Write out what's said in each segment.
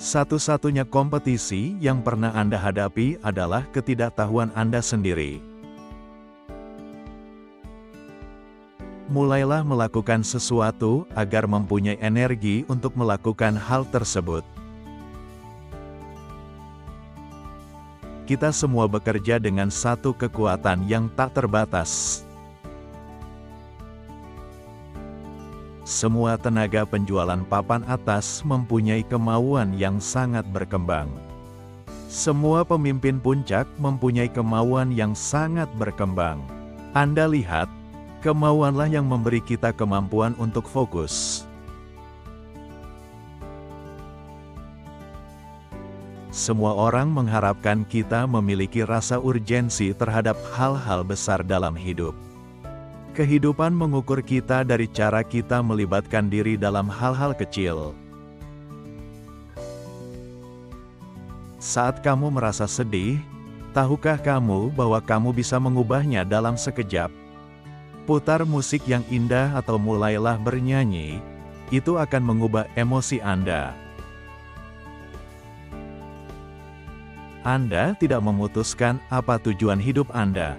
Satu-satunya kompetisi yang pernah Anda hadapi adalah ketidaktahuan Anda sendiri. Mulailah melakukan sesuatu agar mempunyai energi untuk melakukan hal tersebut. Kita semua bekerja dengan satu kekuatan yang tak terbatas. Semua tenaga penjualan papan atas mempunyai kemauan yang sangat berkembang. Semua pemimpin puncak mempunyai kemauan yang sangat berkembang. Anda lihat, kemauanlah yang memberi kita kemampuan untuk fokus. Semua orang mengharapkan kita memiliki rasa urgensi terhadap hal-hal besar dalam hidup. Kehidupan mengukur kita dari cara kita melibatkan diri dalam hal-hal kecil. Saat kamu merasa sedih, tahukah kamu bahwa kamu bisa mengubahnya dalam sekejap? Putar musik yang indah atau mulailah bernyanyi, itu akan mengubah emosi Anda. Anda tidak memutuskan apa tujuan hidup Anda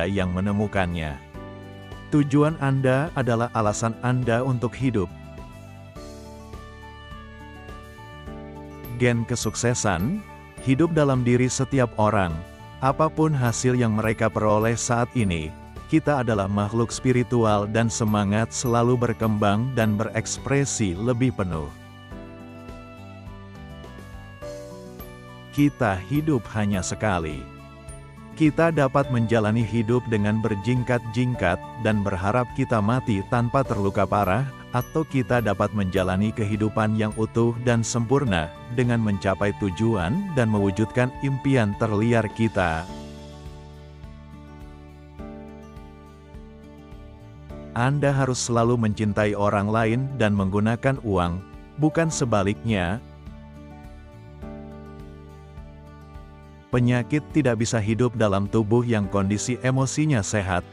yang menemukannya. Tujuan Anda adalah alasan Anda untuk hidup. Gen kesuksesan, hidup dalam diri setiap orang. Apapun hasil yang mereka peroleh saat ini, kita adalah makhluk spiritual dan semangat selalu berkembang dan berekspresi lebih penuh. Kita hidup hanya sekali. Kita dapat menjalani hidup dengan berjingkat-jingkat dan berharap kita mati tanpa terluka parah, atau kita dapat menjalani kehidupan yang utuh dan sempurna dengan mencapai tujuan dan mewujudkan impian terliar kita. Anda harus selalu mencintai orang lain dan menggunakan uang, bukan sebaliknya. Penyakit tidak bisa hidup dalam tubuh yang kondisi emosinya sehat.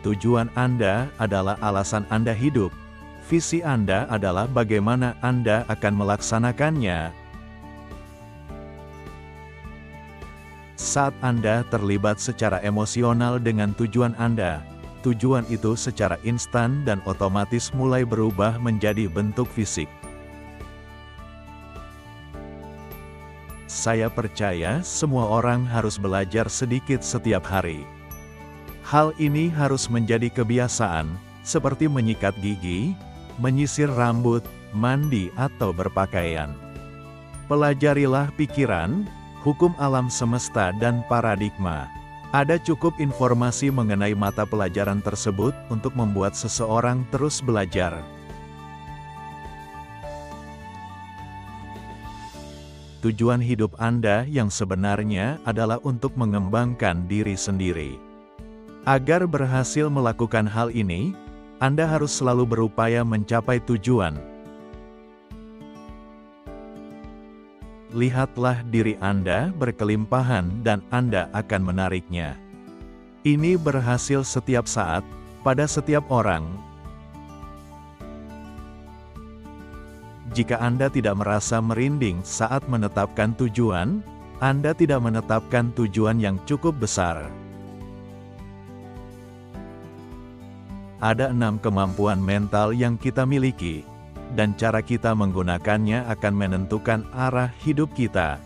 Tujuan Anda adalah alasan Anda hidup. Visi Anda adalah bagaimana Anda akan melaksanakannya. Saat Anda terlibat secara emosional dengan tujuan Anda, tujuan itu secara instan dan otomatis mulai berubah menjadi bentuk fisik. Saya percaya semua orang harus belajar sedikit setiap hari. Hal ini harus menjadi kebiasaan, seperti menyikat gigi, menyisir rambut, mandi atau berpakaian. Pelajarilah pikiran, hukum alam semesta dan paradigma. Ada cukup informasi mengenai mata pelajaran tersebut untuk membuat seseorang terus belajar. Tujuan hidup Anda yang sebenarnya adalah untuk mengembangkan diri sendiri. Agar berhasil melakukan hal ini, Anda harus selalu berupaya mencapai tujuan. Lihatlah diri Anda berkelimpahan dan Anda akan menariknya. Ini berhasil setiap saat, pada setiap orang. Jika Anda tidak merasa merinding saat menetapkan tujuan, Anda tidak menetapkan tujuan yang cukup besar. Ada 6 kemampuan mental yang kita miliki, dan cara kita menggunakannya akan menentukan arah hidup kita.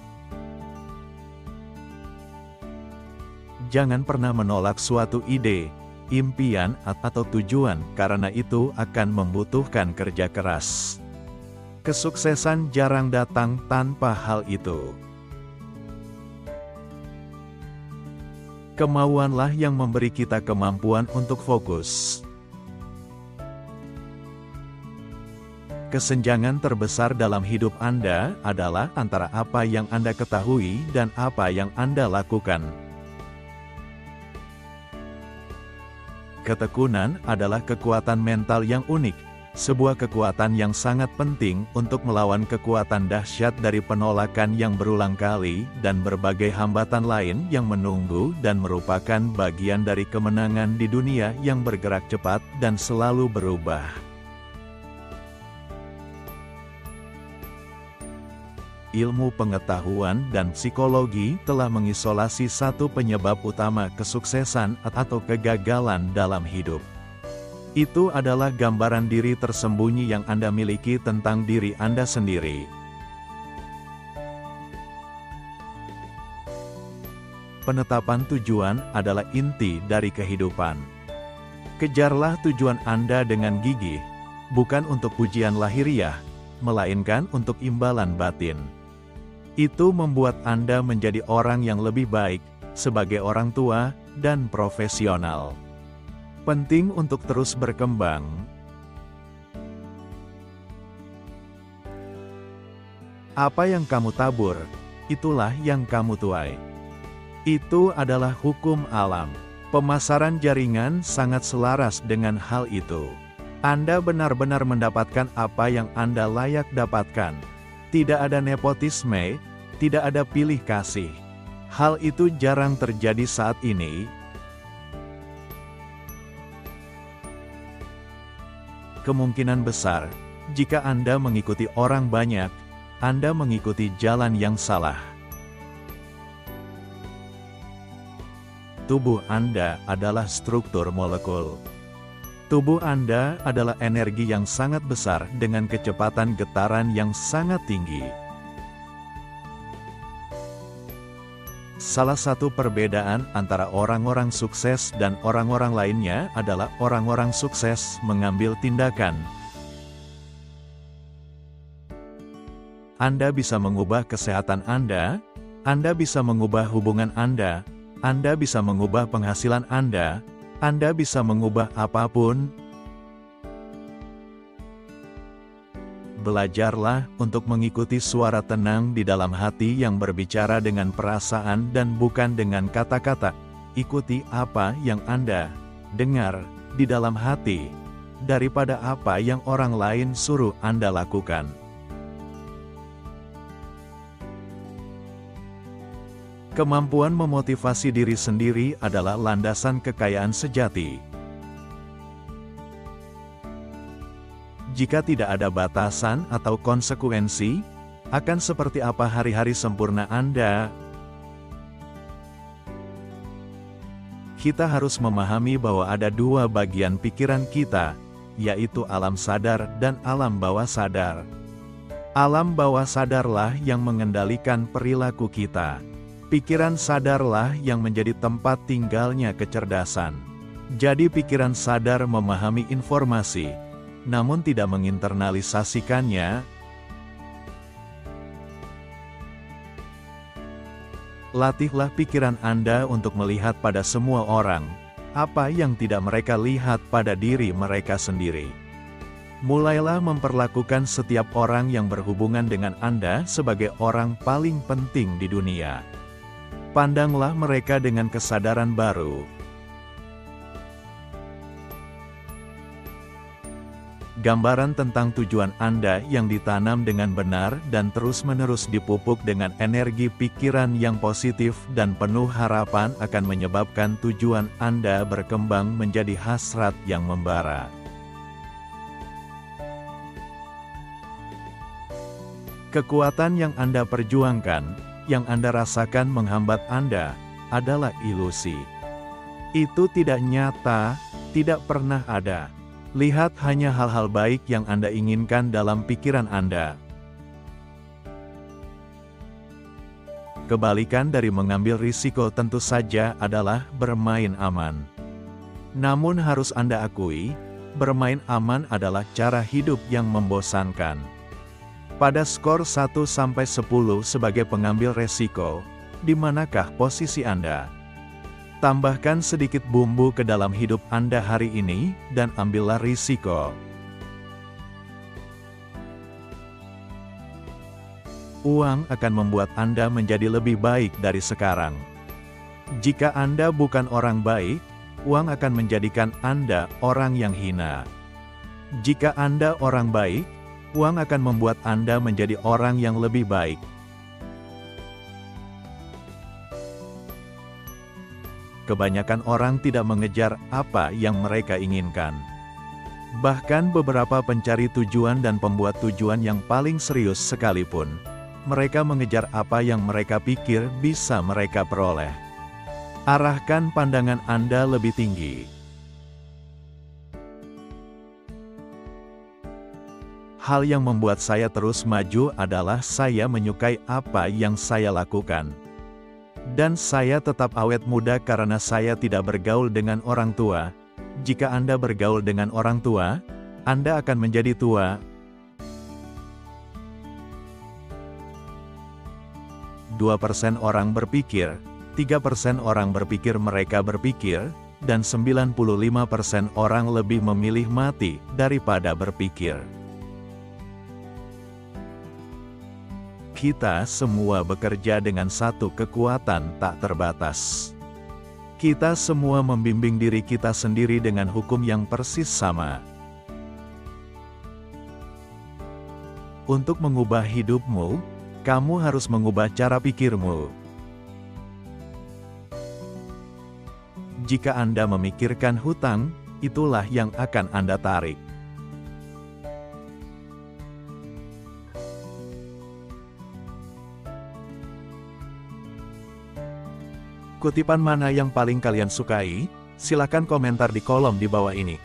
Jangan pernah menolak suatu ide, impian, atau tujuan, karena itu akan membutuhkan kerja keras. Kesuksesan jarang datang tanpa hal itu. Kemauanlah yang memberi kita kemampuan untuk fokus. Kesenjangan terbesar dalam hidup Anda adalah antara apa yang Anda ketahui dan apa yang Anda lakukan. Ketekunan adalah kekuatan mental yang unik. Sebuah kekuatan yang sangat penting untuk melawan kekuatan dahsyat dari penolakan yang berulang kali dan berbagai hambatan lain yang menunggu dan merupakan bagian dari kemenangan di dunia yang bergerak cepat dan selalu berubah. ilmu pengetahuan dan psikologi telah mengisolasi satu penyebab utama kesuksesan atau kegagalan dalam hidup. Itu adalah gambaran diri tersembunyi yang Anda miliki tentang diri Anda sendiri. Penetapan tujuan adalah inti dari kehidupan. Kejarlah tujuan Anda dengan gigih, bukan untuk pujian lahiriah, melainkan untuk imbalan batin. Itu membuat Anda menjadi orang yang lebih baik, sebagai orang tua, dan profesional. Penting untuk terus berkembang. Apa yang kamu tabur, itulah yang kamu tuai. Itu adalah hukum alam. Pemasaran jaringan sangat selaras dengan hal itu. Anda benar-benar mendapatkan apa yang Anda layak dapatkan. Tidak ada nepotisme, tidak ada pilih kasih. Hal itu jarang terjadi saat ini. Kemungkinan besar, jika Anda mengikuti orang banyak, Anda mengikuti jalan yang salah. Tubuh Anda adalah struktur molekul. Tubuh Anda adalah energi yang sangat besar dengan kecepatan getaran yang sangat tinggi. Salah satu perbedaan antara orang-orang sukses dan orang-orang lainnya adalah orang-orang sukses mengambil tindakan. Anda bisa mengubah kesehatan Anda bisa mengubah hubungan Anda bisa mengubah penghasilan Anda bisa mengubah apapun. Belajarlah untuk mengikuti suara tenang di dalam hati yang berbicara dengan perasaan dan bukan dengan kata-kata. Ikuti apa yang Anda dengar di dalam hati, daripada apa yang orang lain suruh Anda lakukan. Kemampuan memotivasi diri sendiri adalah landasan kekayaan sejati. Jika tidak ada batasan atau konsekuensi, akan seperti apa hari-hari sempurna Anda? Kita harus memahami bahwa ada dua bagian pikiran kita, yaitu alam sadar dan alam bawah sadar. Alam bawah sadarlah yang mengendalikan perilaku kita. Pikiran sadarlah yang menjadi tempat tinggalnya kecerdasan. Jadi pikiran sadar memahami informasi, namun tidak menginternalisasikannya. Latihlah pikiran Anda untuk melihat pada semua orang, apa yang tidak mereka lihat pada diri mereka sendiri. Mulailah memperlakukan setiap orang yang berhubungan dengan Anda sebagai orang paling penting di dunia. Pandanglah mereka dengan kesadaran baru. Gambaran tentang tujuan Anda yang ditanam dengan benar dan terus-menerus dipupuk dengan energi pikiran yang positif dan penuh harapan akan menyebabkan tujuan Anda berkembang menjadi hasrat yang membara. Kekuatan yang Anda perjuangkan, yang Anda rasakan menghambat Anda, adalah ilusi. Itu tidak nyata, tidak pernah ada. Lihat hanya hal-hal baik yang Anda inginkan dalam pikiran Anda. Kebalikan dari mengambil risiko tentu saja adalah bermain aman. Namun harus Anda akui, bermain aman adalah cara hidup yang membosankan. Pada skor 1-10 sebagai pengambil resiko, di manakah posisi Anda? Tambahkan sedikit bumbu ke dalam hidup Anda hari ini, dan ambillah risiko. Uang akan membuat Anda menjadi lebih baik dari sekarang. Jika Anda bukan orang baik, uang akan menjadikan Anda orang yang hina. Jika Anda orang baik, uang akan membuat Anda menjadi orang yang lebih baik. Kebanyakan orang tidak mengejar apa yang mereka inginkan. Bahkan beberapa pencari tujuan dan pembuat tujuan yang paling serius sekalipun, Mereka mengejar apa yang mereka pikir bisa mereka peroleh. Arahkan pandangan Anda lebih tinggi. Hal yang membuat saya terus maju adalah saya menyukai apa yang saya lakukan. Dan saya tetap awet muda karena saya tidak bergaul dengan orang tua. Jika Anda bergaul dengan orang tua, Anda akan menjadi tua. 2% orang berpikir, 3% orang berpikir mereka berpikir, dan 95% orang lebih memilih mati daripada berpikir. Kita semua bekerja dengan satu kekuatan tak terbatas. Kita semua membimbing diri kita sendiri dengan hukum yang persis sama. Untuk mengubah hidupmu, kamu harus mengubah cara pikirmu. Jika Anda memikirkan hutang, itulah yang akan Anda tarik. Kutipan mana yang paling kalian sukai? Silakan komentar di kolom di bawah ini.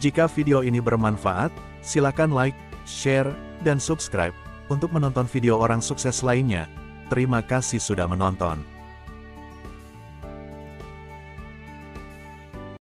Jika video ini bermanfaat, silakan like, share, dan subscribe untuk menonton video orang sukses lainnya. Terima kasih sudah menonton.